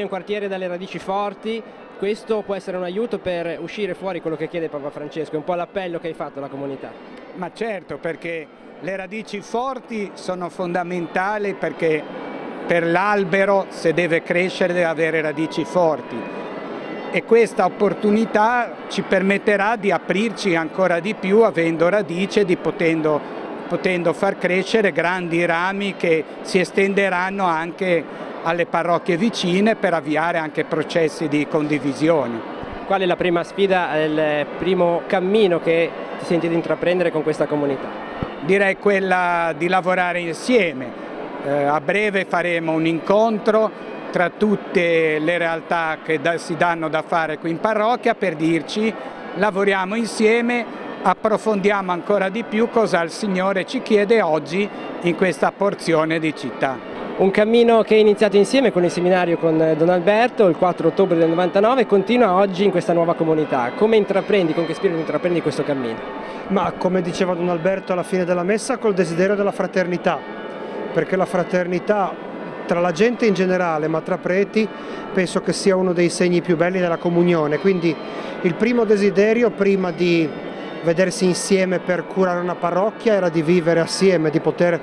Un quartiere dalle radici forti, questo può essere un aiuto per uscire fuori quello che chiede Papa Francesco, è un po' l'appello che hai fatto alla comunità. Ma certo, perché le radici forti sono fondamentali, perché per l'albero, se deve crescere, deve avere radici forti, e questa opportunità ci permetterà di aprirci ancora di più, avendo radice, potendo far crescere grandi rami che si estenderanno anche alle parrocchie vicine per avviare anche processi di condivisione. Qual è la prima sfida, il primo cammino che ti senti di intraprendere con questa comunità? Direi quella di lavorare insieme. A breve faremo un incontro tra tutte le realtà che si danno da fare qui in parrocchia per dirci: lavoriamo insieme, approfondiamo ancora di più cosa il Signore ci chiede oggi in questa porzione di città. Un cammino che è iniziato insieme con il seminario con Don Alberto il 4 ottobre del 99 e continua oggi in questa nuova comunità. Come intraprendi, con che spirito intraprendi questo cammino? Ma come diceva Don Alberto alla fine della messa, col desiderio della fraternità, perché la fraternità tra la gente in generale, ma tra preti, penso che sia uno dei segni più belli della comunione. Quindi il primo desiderio, prima di vedersi insieme per curare una parrocchia, era di vivere assieme, di poter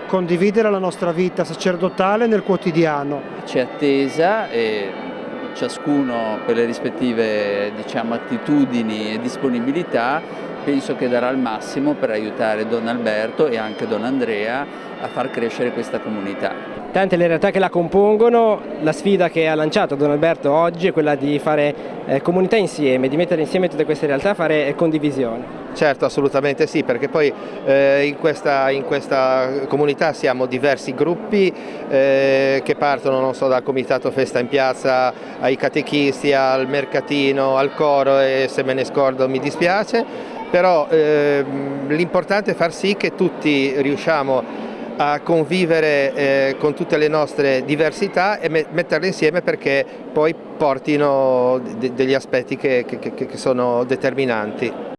condividere la nostra vita sacerdotale nel quotidiano. C'è attesa e ciascuno per le rispettive attitudini e disponibilità penso che darà il massimo per aiutare Don Alberto e anche Don Andrea a far crescere questa comunità. Tante le realtà che la compongono, la sfida che ha lanciato Don Alberto oggi è quella di fare comunità insieme, di mettere insieme tutte queste realtà, fare condivisione. Certo, assolutamente sì, perché poi in questa comunità siamo diversi gruppi che partono, non so, dal comitato Festa in Piazza ai catechisti, al mercatino, al coro, e se me ne scordo mi dispiace, però l'importante è far sì che tutti riusciamo a convivere con tutte le nostre diversità e metterle insieme, perché poi portino degli aspetti che sono determinanti.